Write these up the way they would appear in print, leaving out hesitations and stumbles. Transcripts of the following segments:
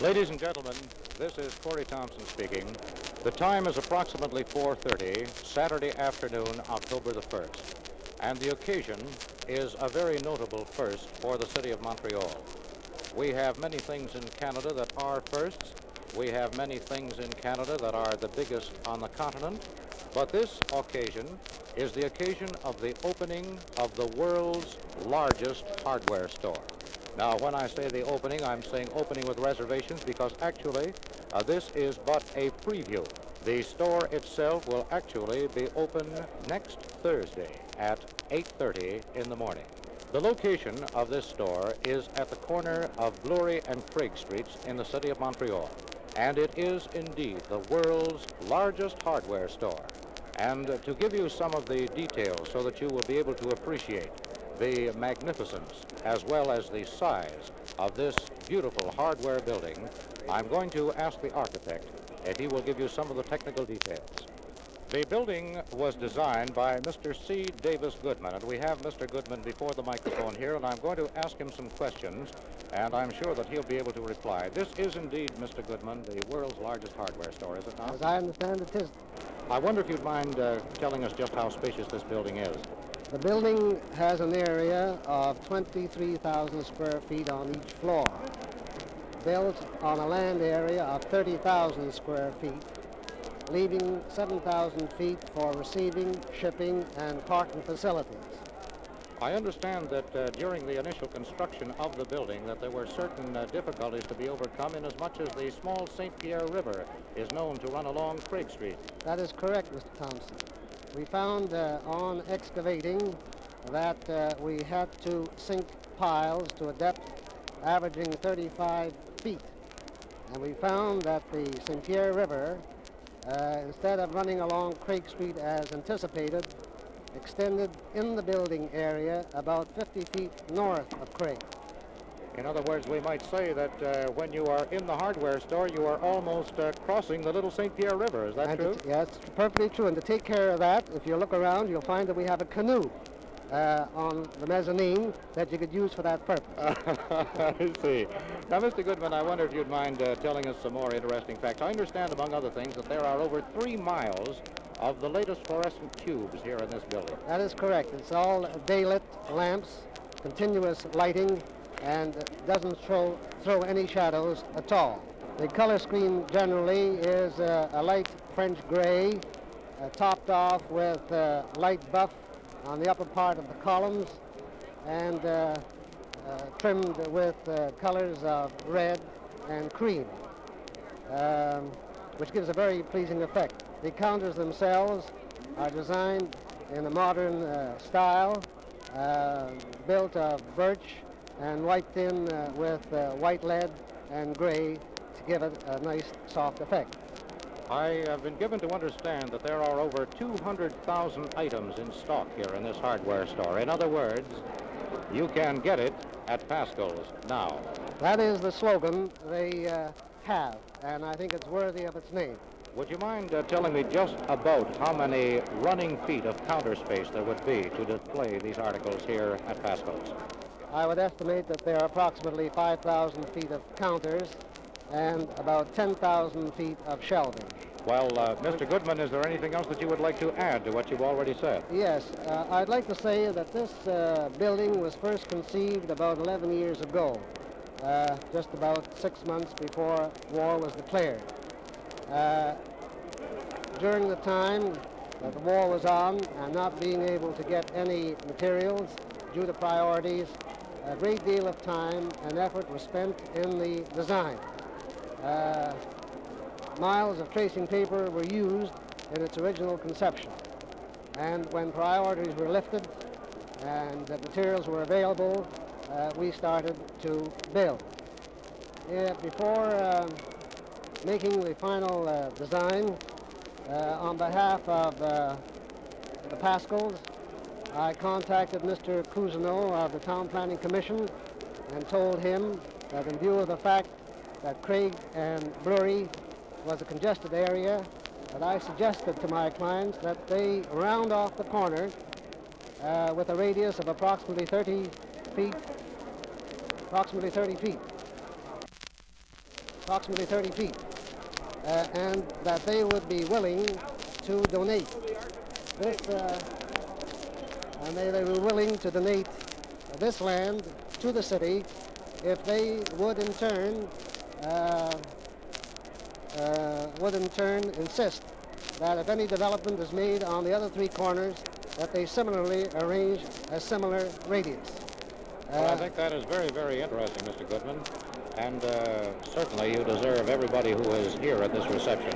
Ladies and gentlemen, this is Corey Thompson speaking. The time is approximately 4:30, Saturday afternoon, October the 1st. And the occasion is a very notable first for the city of Montreal. We have many things in Canada that are firsts. We have many things in Canada that are the biggest on the continent. But this occasion is the occasion of the opening of the world's largest hardware store. Now, when I say the opening, I'm saying opening with reservations because actually this is but a preview. The store itself will actually be open next Thursday at 8:30 in the morning. The location of this store is at the corner of Bleury and Craig streets in the city of Montreal. And it is indeed the world's largest hardware store. And to give you some of the details so that you will be able to appreciate the magnificence as well as the size of this beautiful hardware building, I'm going to ask the architect if he will give you some of the technical details. The building was designed by Mr. C. Davis Goodman, and we have Mr. Goodman before the microphone here, and I'm going to ask him some questions, and I'm sure that he'll be able to reply. This is indeed, Mr. Goodman, the world's largest hardware store, is it not? As I understand it is. I wonder if you'd mind telling us just how spacious this building is. The building has an area of 23,000 square feet on each floor, built on a land area of 30,000 square feet, leaving 7,000 feet for receiving, shipping, and parking facilities. I understand that during the initial construction of the building that there were certain difficulties to be overcome in as much as the small St. Pierre River is known to run along Craig Street. That is correct, Mr. Thompson. We found on excavating that we had to sink piles to a depth averaging 35 feet. And we found that the St. Pierre River, instead of running along Craig Street as anticipated, extended in the building area about 50 feet north of Craig. In other words, we might say that when you are in the hardware store, you are almost crossing the little St. Pierre River. Is that true? Yes, it's perfectly true. And to take care of that, if you look around, you'll find that we have a canoe on the mezzanine that you could use for that purpose. I see. Now, Mr. Goodman, I wonder if you'd mind telling us some more interesting facts. I understand, among other things, that there are over 3 miles of the latest fluorescent tubes here in this building. That is correct. It's all daylit lamps, continuous lighting, and doesn't throw any shadows at all. The color scheme generally is a light French gray, topped off with light buff on the upper part of the columns, and trimmed with colors of red and cream, which gives a very pleasing effect. The counters themselves are designed in a modern style, built of birch and wiped in with white lead and gray to give it a nice soft effect. I have been given to understand that there are over 200,000 items in stock here in this hardware store. In other words, you can get it at Pascal's now. That is the slogan they have, and I think it's worthy of its name. Would you mind telling me just about how many running feet of counter space there would be to display these articles here at Pascal's? I would estimate that there are approximately 5,000 feet of counters and about 10,000 feet of shelving. Well, Mr. Goodman, is there anything else that you would like to add to what you've already said? Yes, I'd like to say that this building was first conceived about 11 years ago, just about 6 months before war was declared. During the time that the war was on and not being able to get any materials due to priorities, a great deal of time and effort was spent in the design. Miles of tracing paper were used in its original conception. And when priorities were lifted and the materials were available, we started to build. Before making the final design, on behalf of the Pascals, I contacted Mr. Cousineau of the Town Planning Commission and told him that in view of the fact that Craig and Bleury was a congested area, that I suggested to my clients that they round off the corner with a radius of approximately 30 feet. approximately 30 feet, and that they would be willing to donate this, and they were willing to donate this land to the city if they would in turn insist that if any development is made on the other three corners, that they similarly arrange a similar radius. Well, I think that is very, very interesting, Mr. Goodman. And certainly you deserve, everybody who is here at this reception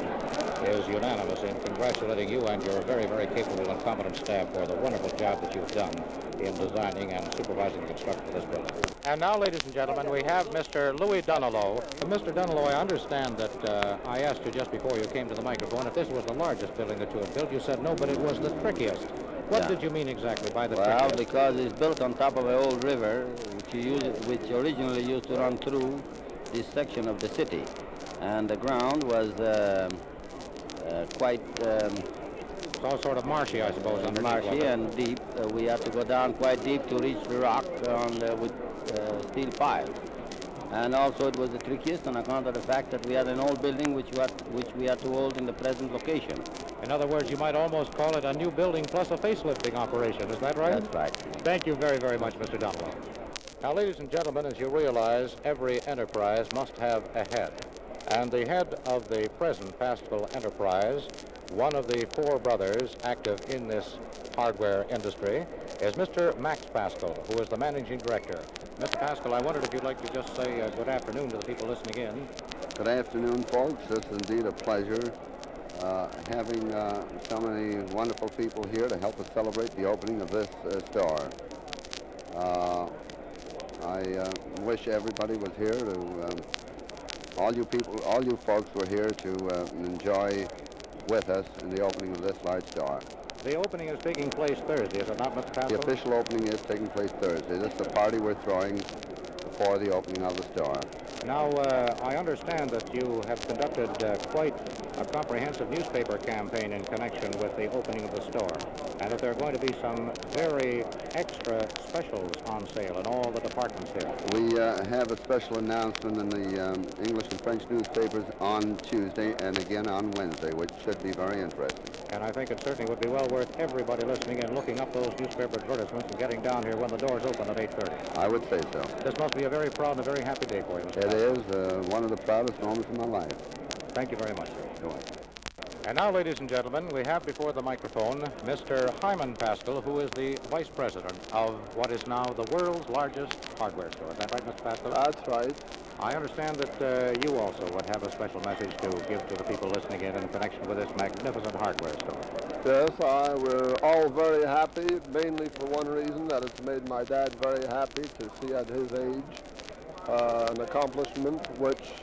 is unanimous in congratulating you and your very, very capable and competent staff for the wonderful job that you've done in designing and supervising the construction of this building. And now, ladies and gentlemen, we have Mr. Louis Dunnelow. Mr. Dunnelow, I understand that I asked you just before you came to the microphone if this was the largest building that you had built. You said no, but it was the trickiest. What did you mean exactly by the trickiest? Well, because it's built on top of an old river, which originally used to run through this section of the city. And the ground was quite so sort of marshy, I suppose, underneath. marshy and deep. We had to go down quite deep to reach the rock with steel piles. And also it was the trickiest on account of the fact that we had an old building which we had to hold in the present location. In other words, you might almost call it a new building plus a facelifting operation. Is that right? That's right. Thank you very, very much, Mr. Dunnelow. Now, ladies and gentlemen, as you realize, every enterprise must have a head. And the head of the present Pascal enterprise, one of the four brothers active in this hardware industry, is Mr. Max Pascal, who is the managing director. Mr. Pascal, I wondered if you'd like to just say good afternoon to the people listening in. Good afternoon, folks. It's indeed a pleasure having so many wonderful people here to help us celebrate the opening of this store. I wish everybody was here to, all you folks were here to enjoy with us in the opening of this large store. The opening is taking place Thursday, is it not, Mr. Pascal? The official opening is taking place Thursday. This is the party we're throwing before the opening of the store. Now, I understand that you have conducted quite a comprehensive newspaper campaign in connection with the opening of the store, and that there are going to be some very extra specials on sale in all the departments here. We have a special announcement in the English and French newspapers on Tuesday and again on Wednesday, which should be very interesting. And I think it certainly would be well worth everybody listening in looking up those newspaper advertisements and getting down here when the doors open at 8:30. I would say so. This must be a very proud and a very happy day for you, Mr. It is one of the proudest moments of my life. Thank you very much, sir. Go ahead. And now, ladies and gentlemen, we have before the microphone Mr. Hyman Pascal, who is the vice president of what is now the world's largest hardware store. Is that right, Mr. Pascal? That's right. I understand that you also would have a special message to give to the people listening in connection with this magnificent hardware store. Yes, we're all very happy, mainly for one reason, that it's made my dad very happy to see at his age an accomplishment which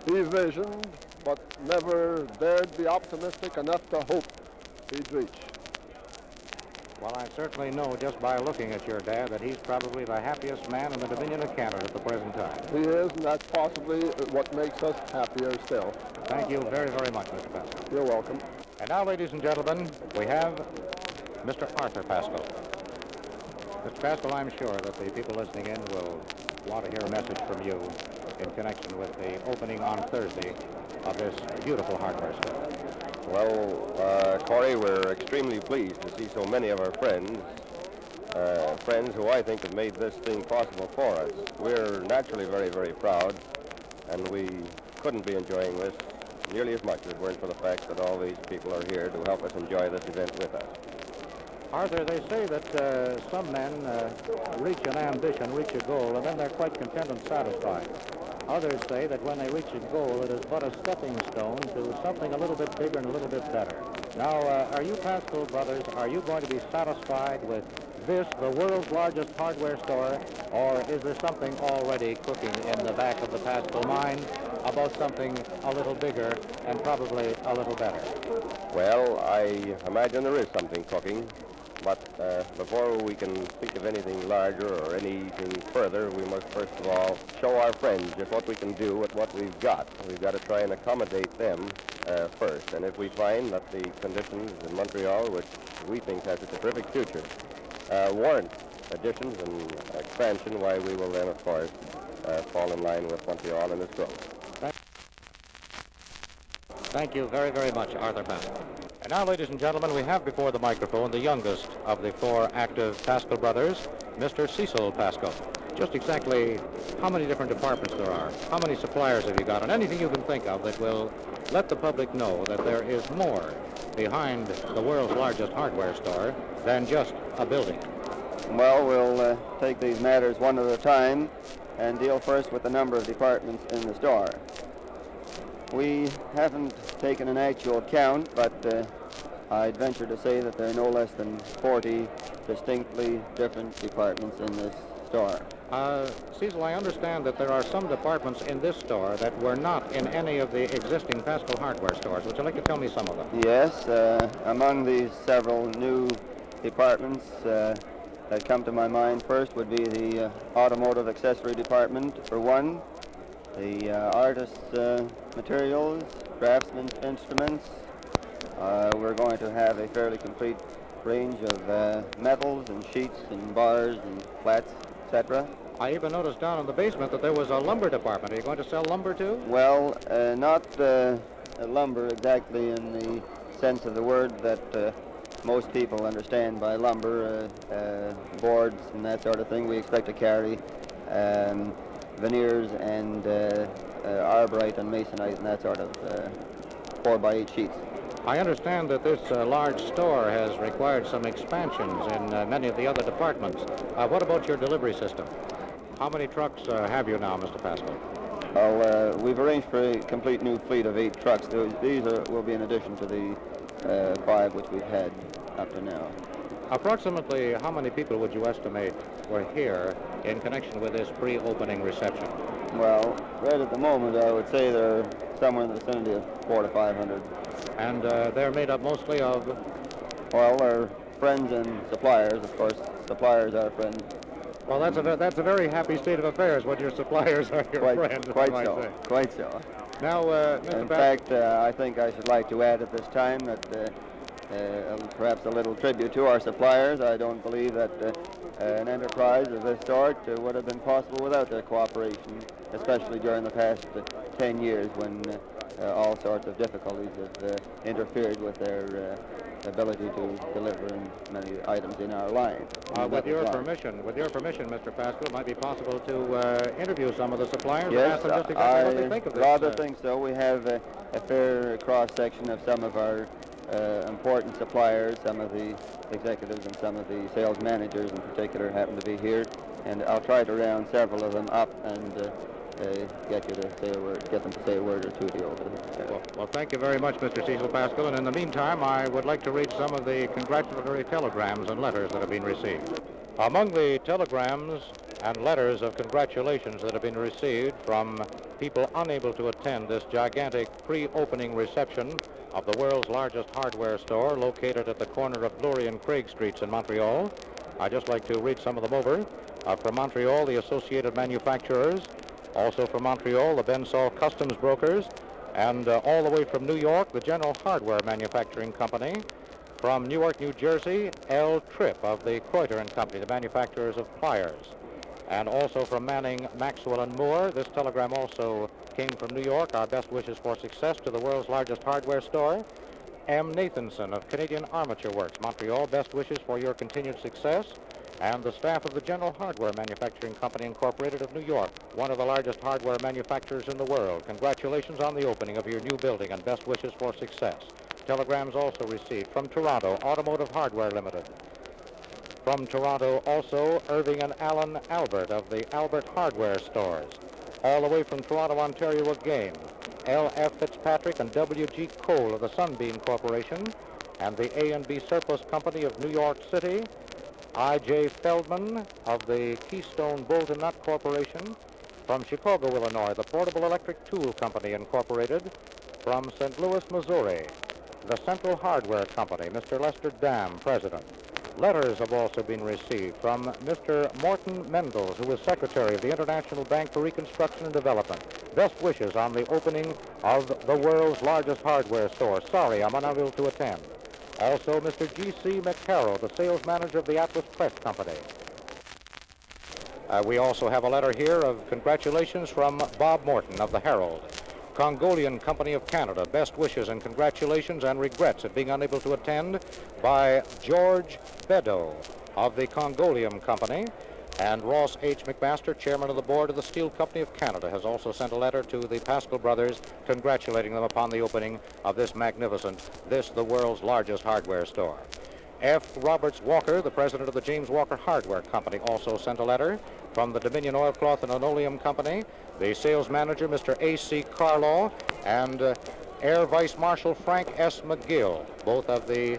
he visioned, but never dared be optimistic enough to hope he'd reach. Well, I certainly know just by looking at your dad that he's probably the happiest man in the Dominion of Canada at the present time. He is, and that's possibly what makes us happier still. Thank you very, very much, Mr. Pascal. You're welcome. And now, ladies and gentlemen, we have Mr. Arthur Pascal. Mr. Pascal, I'm sure that the people listening in will want to hear a message from you in connection with the opening on Thursday of this beautiful hardware store. Well, Corey, we're extremely pleased to see so many of our friends who I think have made this thing possible for us. We're naturally very, very proud, and we couldn't be enjoying this nearly as much if it weren't for the fact that all these people are here to help us enjoy this event with us. Arthur, they say that some men reach an ambition, reach a goal, and then they're quite content and satisfied. Others say that when they reach a goal, it is but a stepping stone to something a little bit bigger and a little bit better. Now, are you Pascal brothers, are you going to be satisfied with this, the world's largest hardware store, or is there something already cooking in the back of the Pascal mind about something a little bigger and probably a little better? Well, I imagine there is something cooking, but before we can think of anything larger or anything further, we must first of all show our friends just what we can do with what we've got. We've got to try and accommodate them first, and if we find that the conditions in Montreal, which we think has a terrific future, warrant additions and expansion, why we will then, of course, fall in line with Montreal in its growth. Thank you very, very much, Arthur Pascal. And now, ladies and gentlemen, we have before the microphone the youngest of the four active Pascal brothers, Mr. Cecil Pascal. Just exactly how many different departments there are, how many suppliers have you got, and anything you can think of that will let the public know that there is more behind the world's largest hardware store than just a building. Well, we'll take these matters one at a time and deal first with the number of departments in the store. We haven't taken an actual count, but I'd venture to say that there are no less than 40 distinctly different departments in this store. Cecil, I understand that there are some departments in this store that were not in any of the existing Pascal hardware stores. Would you like to tell me some of them? Yes, among these several new departments that come to my mind first would be the automotive accessory department, for one, the artist's materials, craftsman's instruments. We're going to have a fairly complete range of metals and sheets and bars and flats, etc. I even noticed down in the basement that there was a lumber department. Are you going to sell lumber too? Well, not lumber exactly in the sense of the word that most people understand by lumber, boards and that sort of thing. We expect to carry veneers and arborite and masonite and that sort of 4x8 sheets. I understand that this large store has required some expansions in many of the other departments. What about your delivery system? How many trucks have you now, Mr. Pascal? Well, we've arranged for a complete new fleet of 8 trucks. These will be in addition to the 5 which we've had up to now. Approximately how many people would you estimate were here in connection with this pre-opening reception? Well, right at the moment, I would say they're somewhere in the vicinity of 400 to 500. And they're made up mostly of? Well, they're friends and suppliers, of course. Suppliers are friends. Well, that's a very happy state of affairs when your suppliers are your friends. Quite so. Now, Mr. In fact, I think I should like to add at this time that perhaps a little tribute to our suppliers. I don't believe that an enterprise of this sort would have been possible without their cooperation, especially during the past 10 years when all sorts of difficulties have interfered with their ability to deliver many items in our line. With your permission, Mr. Pascal, it might be possible to interview some of the suppliers and Yes, ask them just exactly what they think of this. I rather think so. We have a fair cross-section of some of our important suppliers. Some of the executives and some of the sales managers in particular happen to be here, and I'll try to round several of them up and get them to say a word or two to you over there. Well, thank you very much, Mr. Cecil Pascal, and in the meantime, I would like to read some of the congratulatory telegrams and letters that have been received. Among the telegrams and letters of congratulations that have been received from people unable to attend this gigantic pre-opening reception of the world's largest hardware store located at the corner of Bleury and Craig streets in Montreal, I'd just like to read some of them over. From Montreal, the Associated Manufacturers. Also from Montreal, the Bensall Customs Brokers. And all the way from New York, the General Hardware Manufacturing Company. From Newark, New Jersey, L. Tripp of the Kreuter and Company, the manufacturers of pliers. And also from Manning, Maxwell and Moore. This telegram also came from New York. Our best wishes for success to the world's largest hardware store. M. Nathanson of Canadian Armature Works, Montreal. Best wishes for your continued success. And the staff of the General Hardware Manufacturing Company, Incorporated of New York, one of the largest hardware manufacturers in the world. Congratulations on the opening of your new building and best wishes for success. Telegrams also received from Toronto, Automotive Hardware Limited. From Toronto also, Irving and Alan Albert of the Albert Hardware Stores. All the way from Toronto, Ontario again, L.F. Fitzpatrick and W.G. Cole of the Sunbeam Corporation, and the A&B Surplus Company of New York City, I.J. Feldman of the Keystone Bolt and Nut Corporation. From Chicago, Illinois, the Portable Electric Tool Company, Incorporated. From St. Louis, Missouri, the Central Hardware Company, Mr. Lester Dam, President. Letters have also been received from Mr. Morton Mendels, who is Secretary of the International Bank for Reconstruction and Development. Best wishes on the opening of the world's largest hardware store. Sorry, I'm unable to attend. Also, Mr. G.C. McCarroll, the sales manager of the Atlas Press Company. We also have a letter here of congratulations from Bob Morton of the Herald. Congolian Company of Canada. Best wishes and congratulations and regrets at being unable to attend by George Beddoe of the Congolian Company. And Ross H. McMaster, chairman of the board of the Steel Company of Canada, has also sent a letter to the Pascal brothers congratulating them upon the opening of this magnificent, the world's largest hardware store. F. Roberts Walker, the president of the James Walker Hardware Company, also sent a letter from the Dominion Oilcloth and Linoleum Company, the sales manager, Mr. A.C. Carlaw, and Air Vice Marshal Frank S. McGill, both of the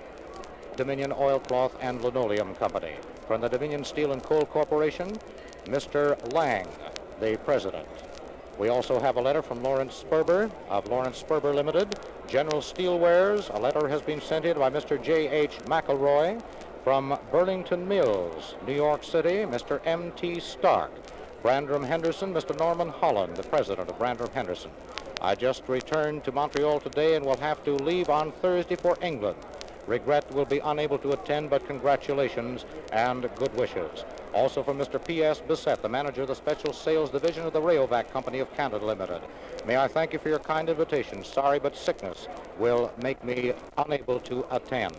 Dominion Oilcloth and Linoleum Company. From the Dominion Steel and Coal Corporation, Mr. Lang, the president. We also have a letter from Lawrence Sperber of Lawrence Sperber Limited, General Steelwares. A letter has been sent in by Mr. J.H. McElroy. From Burlington Mills, New York City, Mr. M.T. Stark. Brandram Henderson, Mr. Norman Holland, the president of Brandram Henderson. I just returned to Montreal today and will have to leave on Thursday for England. Regret will be unable to attend, but congratulations and good wishes. Also from Mr. P.S. Bissett, the manager of the Special Sales Division of the Rayovac Company of Canada Limited. May I thank you for your kind invitation. Sorry, but sickness will make me unable to attend.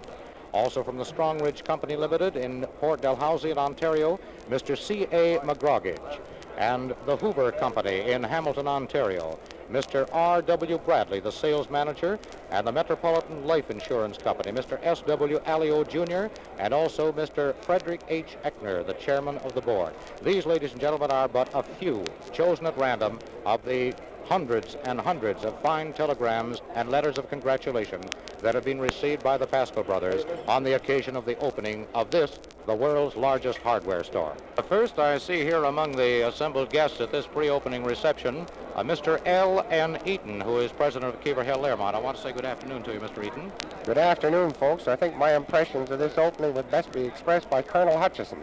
Also from the Strong Ridge Company Limited in Port Dalhousie in Ontario, Mr. C.A. McGroggage. And the Hoover Company in Hamilton, Ontario, Mr. R.W. Bradley, the sales manager, and the Metropolitan Life Insurance Company, Mr. S.W. Alio Jr., and also Mr. Frederick H. Eckner, the chairman of the board. These, ladies and gentlemen, are but a few chosen at random of the hundreds and hundreds of fine telegrams and letters of congratulation that have been received by the Pascal brothers on the occasion of the opening of this, the world's largest hardware store. First, I see here among the assembled guests at this pre-opening reception, Mr. L.N. Eaton, who is president of Kiever Hill Learmont. I want to say good afternoon to you, Mr. Eaton. Good afternoon, folks. I think my impressions of this opening would best be expressed by Colonel Hutchison.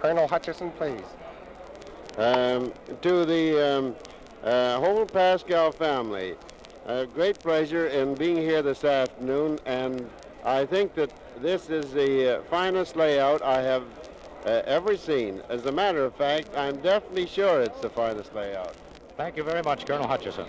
Colonel Hutchison, please. To the whole Pascal family, great pleasure in being here this afternoon, and I think that this is the finest layout I have ever seen. As a matter of fact, I'm definitely sure it's the finest layout. Thank you very much, Colonel Hutchison.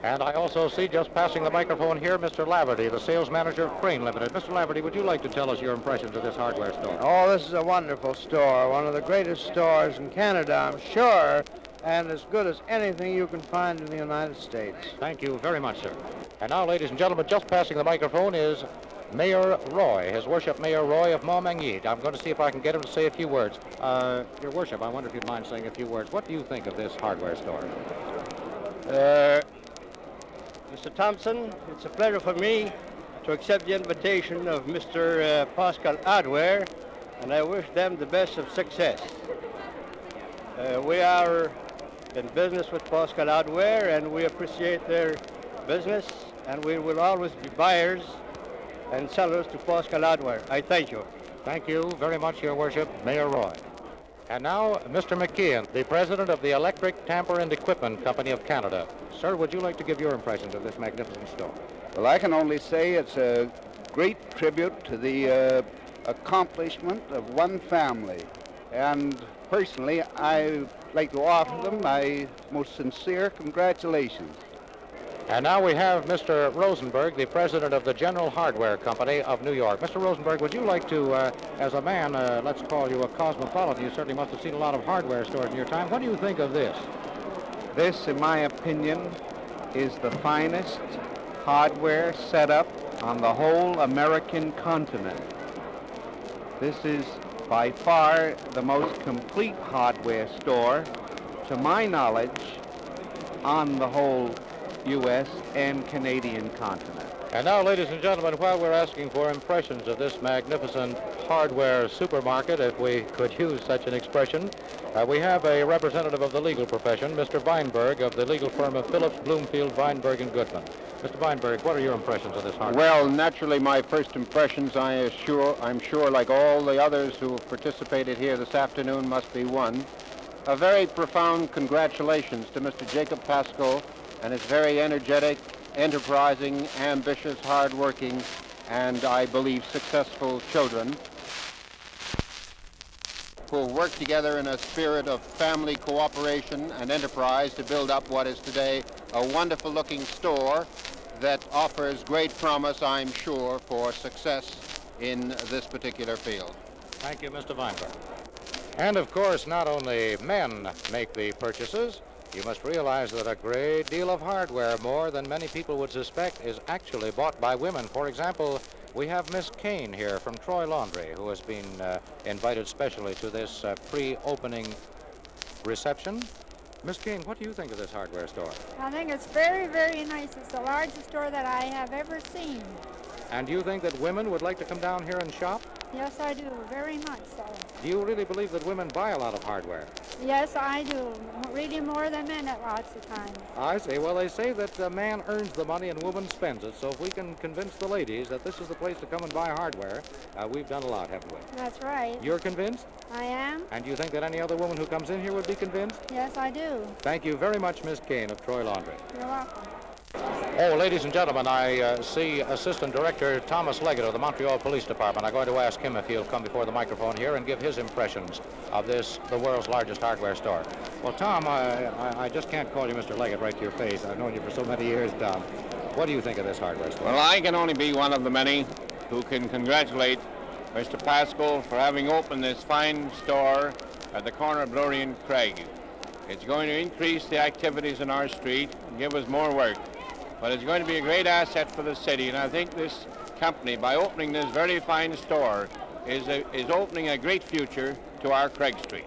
And I also see, just passing the microphone here, Mr. Laverty, the sales manager of Crane Limited. Mr. Laverty, would you like to tell us your impressions of this hardware store? Oh, this is a wonderful store, one of the greatest stores in Canada, I'm sure, and as good as anything you can find in the United States. Thank you very much, sir. And now, ladies and gentlemen, just passing the microphone is Mayor Roy, His Worship Mayor Roy of Montmagny. I'm going to see if I can get him to say a few words. Your Worship, I wonder if you'd mind saying a few words. What do you think of this hardware store? Mr. Thompson, it's a pleasure for me to accept the invitation of Mr. Pascal Hardware, and I wish them the best of success. We are in business with Pascal Hardware, and we appreciate their business, and we will always be buyers and sellers to Pascal Hardware. I thank you. Thank you very much, Your Worship, Mayor Roy. And now, Mr. McKeon, the president of the Electric Tamper and Equipment Company of Canada. Sir, would you like to give your impressions of this magnificent store? Well, I can only say it's a great tribute to the accomplishment of one family. And personally, I'd like to offer them my most sincere congratulations. And now we have Mr. Rosenberg, the president of the General Hardware Company of New York. Mr. Rosenberg, would you like to, as a man, let's call you a cosmopolitan, you certainly must have seen a lot of hardware stores in your time. What do you think of this? This, in my opinion, is the finest hardware setup on the whole American continent. This is by far the most complete hardware store, to my knowledge, on the whole U.S. and Canadian continent. And now, ladies and gentlemen, while we're asking for impressions of this magnificent hardware supermarket, if we could use such an expression, we have a representative of the legal profession, Mr. Weinberg, of the legal firm of Phillips, Bloomfield, Weinberg and Goodman. Mr. Weinberg, what are your impressions of this hardware? Well, naturally, my first impressions, I'm sure, like all the others who have participated here this afternoon, must be one. A very profound congratulations to Mr. Jacob Pascal and his very energetic, enterprising, ambitious, hard-working, and I believe successful children, who work together in a spirit of family cooperation and enterprise to build up what is today a wonderful-looking store that offers great promise, I'm sure, for success in this particular field. Thank you, Mr. Weinberg. And of course, not only men make the purchases. You must realize that a great deal of hardware, more than many people would suspect, is actually bought by women. For example, we have Miss Kane here from Troy Laundry, who has been invited specially to this pre-opening reception. Miss Kane, what do you think of this hardware store? I think it's very, very nice. It's the largest store that I have ever seen. And do you think that women would like to come down here and shop? Yes, I do, very much so. Do you really believe that women buy a lot of hardware? Yes, I do. Really more than men at lots of times. I see. Well, they say that a man earns the money and woman spends it. So if we can convince the ladies that this is the place to come and buy hardware, we've done a lot, haven't we? That's right. You're convinced? I am. And do you think that any other woman who comes in here would be convinced? Yes, I do. Thank you very much, Miss Kane of Troy Laundry. You're welcome. Oh, ladies and gentlemen, I see Assistant Director Thomas Leggett of the Montreal Police Department. I'm going to ask him if he'll come before the microphone here and give his impressions of this, the world's largest hardware store. Well, Tom, I just can't call you Mr. Leggett right to your face. I've known you for so many years, Tom. What do you think of this hardware store? Well, I can only be one of the many who can congratulate Mr. Pascal for having opened this fine store at the corner of Bleury and Craig. It's going to increase the activities in our street and give us more work. But it's going to be a great asset for the city, and I think this company, by opening this very fine store, is opening a great future to our Craig Street.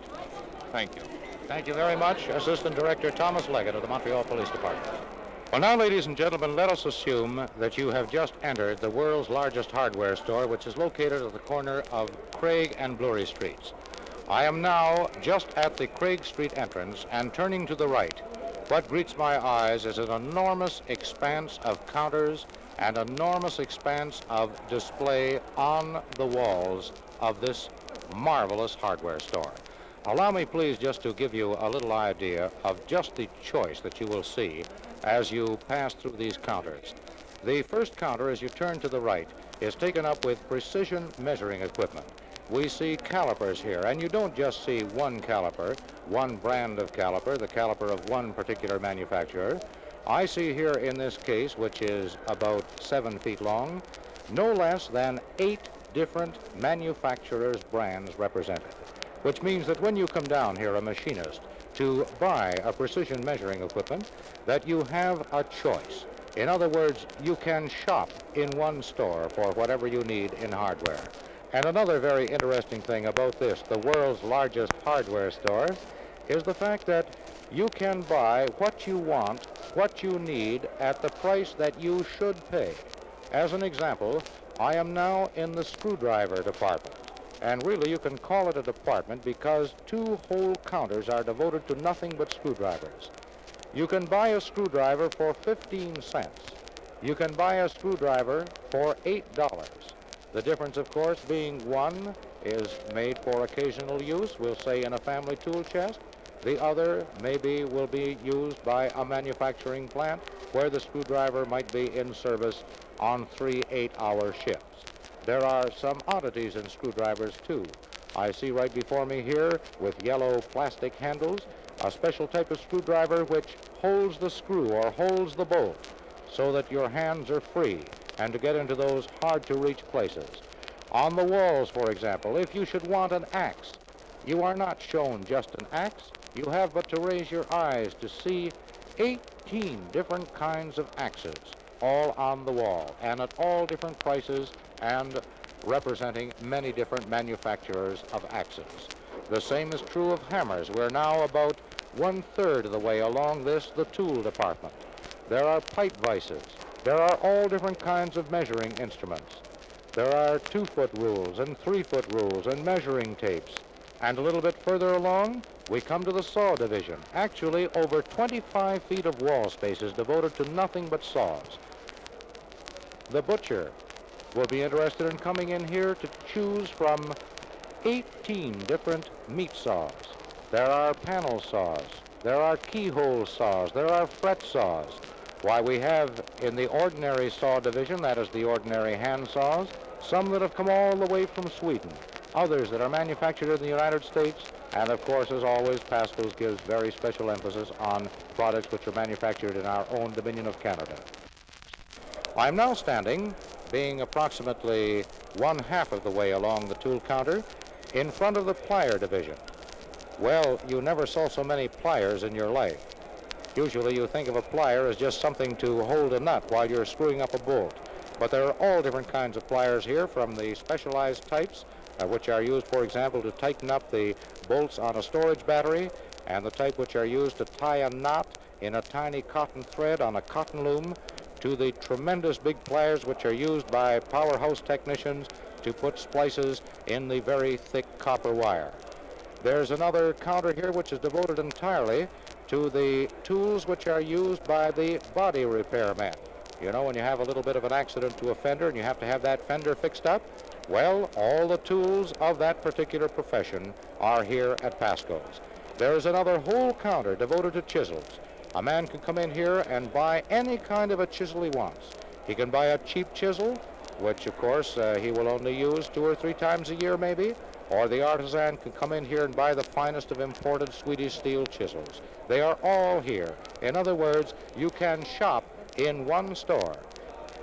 Thank you. Thank you very much, Assistant Director Thomas Leggett of the Montreal Police Department. Well, now, ladies and gentlemen, let us assume that you have just entered the world's largest hardware store, which is located at the corner of Craig and Bleury Streets. I am now just at the Craig Street entrance, and turning to the right, what greets my eyes is an enormous expanse of counters and enormous expanse of display on the walls of this marvelous hardware store. Allow me, please, just to give you a little idea of just the choice that you will see as you pass through these counters. The first counter, as you turn to the right, is taken up with precision measuring equipment. We see calipers here, and you don't just see one caliper, one brand of caliper, the caliper of one particular manufacturer. I see here in this case, which is about 7 feet long, no less than 8 different manufacturers' brands represented, which means that when you come down here, a machinist, to buy a precision measuring equipment, that you have a choice. In other words, you can shop in one store for whatever you need in hardware. And another very interesting thing about this, the world's largest hardware store, is the fact that you can buy what you want, what you need, at the price that you should pay. As an example, I am now in the screwdriver department. And really, you can call it a department because 2 whole counters are devoted to nothing but screwdrivers. You can buy a screwdriver for 15 cents. You can buy a screwdriver for $8. The difference, of course, being one is made for occasional use, we'll say in a family tool chest. The other maybe will be used by a manufacturing plant where the screwdriver might be in service on 3 8-hour shifts. There are some oddities in screwdrivers, too. I see right before me here, with yellow plastic handles, a special type of screwdriver which holds the screw or holds the bolt so that your hands are free and to get into those hard-to-reach places. On the walls, for example, if you should want an axe, you are not shown just an axe. You have but to raise your eyes to see 18 different kinds of axes, all on the wall, and at all different prices and representing many different manufacturers of axes. The same is true of hammers. We're now about 1/3 of the way along this, the tool department. There are pipe vices. There are all different kinds of measuring instruments. There are 2-foot rules and 3-foot rules and measuring tapes. And a little bit further along, we come to the saw division. Actually, over 25 feet of wall space is devoted to nothing but saws. The butcher will be interested in coming in here to choose from 18 different meat saws. There are panel saws. There are keyhole saws. There are fret saws. Why, we have in the ordinary saw division, that is the ordinary hand saws, some that have come all the way from Sweden, others that are manufactured in the United States, And of course, as always, Pascal's gives very special emphasis on products which are manufactured in our own Dominion of Canada. I'm now standing, being approximately 1/2 of the way along the tool counter, in front of the plier division. Well, you never saw so many pliers in your life. Usually you think of a plier as just something to hold a nut while you're screwing up a bolt. But there are all different kinds of pliers here, from the specialized types, which are used, for example, to tighten up the bolts on a storage battery, and the type which are used to tie a knot in a tiny cotton thread on a cotton loom, to the tremendous big pliers which are used by powerhouse technicians to put splices in the very thick copper wire. There's another counter here which is devoted entirely to the tools which are used by the body repairmen. You know, when you have a little bit of an accident to a fender and you have to have that fender fixed up, well, all the tools of that particular profession are here at Pascal's. There is another whole counter devoted to chisels. A man can come in here and buy any kind of a chisel he wants. He can buy a cheap chisel, which of course he will only use 2 or 3 times a year maybe, or the artisan can come in here and buy the finest of imported Swedish steel chisels. They are all here. In other words, you can shop in one store.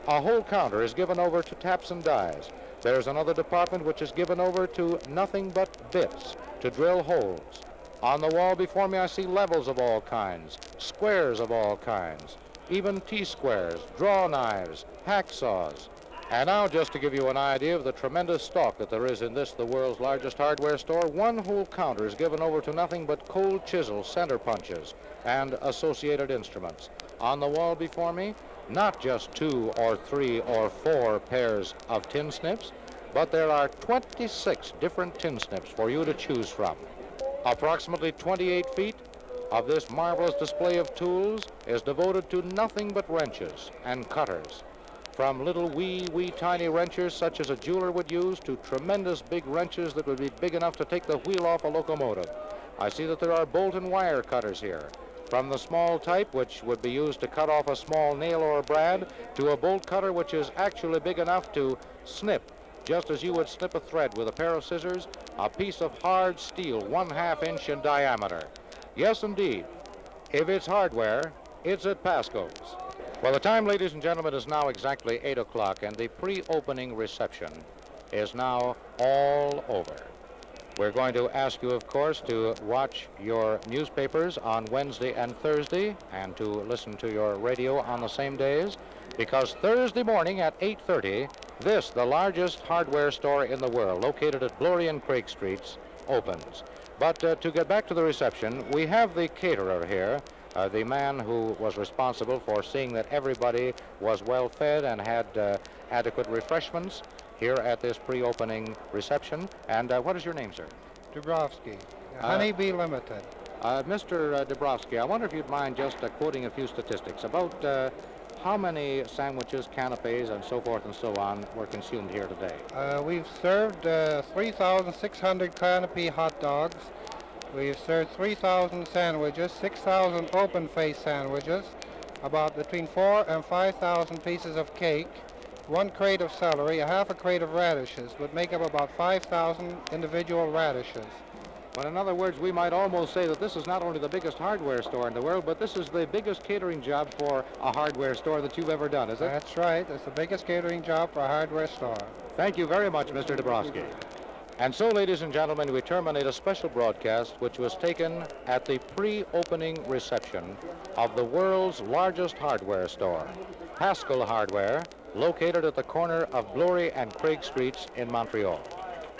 A whole counter is given over to taps and dies. There's another department which is given over to nothing but bits, to drill holes. On the wall before me I see levels of all kinds, squares of all kinds, even T-squares, draw knives, hacksaws. And now, just to give you an idea of the tremendous stock that there is in this, the world's largest hardware store, one whole counter is given over to nothing but cold chisels, center punches, and associated instruments. On the wall before me, not just 2 or 3 or 4 pairs of tin snips, but there are 26 different tin snips for you to choose from. Approximately 28 feet of this marvelous display of tools is devoted to nothing but wrenches and cutters. From little wee tiny wrenches such as a jeweler would use to tremendous big wrenches that would be big enough to take the wheel off a locomotive. I see that there are bolt and wire cutters here. From the small type, which would be used to cut off a small nail or a brad, to a bolt cutter which is actually big enough to snip, just as you would snip a thread with a pair of scissors, a piece of hard steel 1/2 inch in diameter. Yes, indeed. If it's hardware, it's at Pascal's. Well, the time, ladies and gentlemen, is now exactly 8 o'clock, and the pre-opening reception is now all over. We're going to ask you, of course, to watch your newspapers on Wednesday and Thursday, and to listen to your radio on the same days, because Thursday morning at 8:30, this, the largest hardware store in the world, located at Bleury and Craig Streets, opens. But to get back to the reception, we have the caterer here, the man who was responsible for seeing that everybody was well fed and had adequate refreshments here at this pre-opening reception. And what is your name, sir? Dubrovsky, Honeybee Limited. Mr. Dubrovsky, I wonder if you'd mind just quoting a few statistics about how many sandwiches, canapes, and so forth and so on were consumed here today. We've served 3,600 canopy hot dogs. We've served 3,000 sandwiches, 6,000 open-face sandwiches, about between 4,000 and 5,000 pieces of cake, 1 crate of celery, a 1/2 crate of radishes would make up about 5,000 individual radishes. Well, in other words, we might almost say that this is not only the biggest hardware store in the world, but this is the biggest catering job for a hardware store that you've ever done, is it? That's right. It's the biggest catering job for a hardware store. Thank you very much, Mr. Dubrovsky. And so, ladies and gentlemen, we terminate a special broadcast which was taken at the pre-opening reception of the world's largest hardware store, Pascal Hardware, located at the corner of Bleury and Craig Streets in Montreal.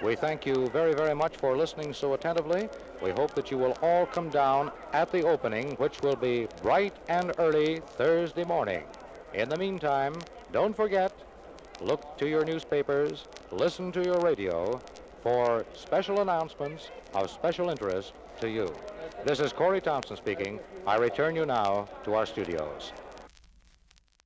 We thank you very, very much for listening so attentively. We hope that you will all come down at the opening, which will be bright and early Thursday morning. In the meantime, don't forget, look to your newspapers, listen to your radio for special announcements of special interest to you. This is Corey Thompson speaking. I return you now to our studios.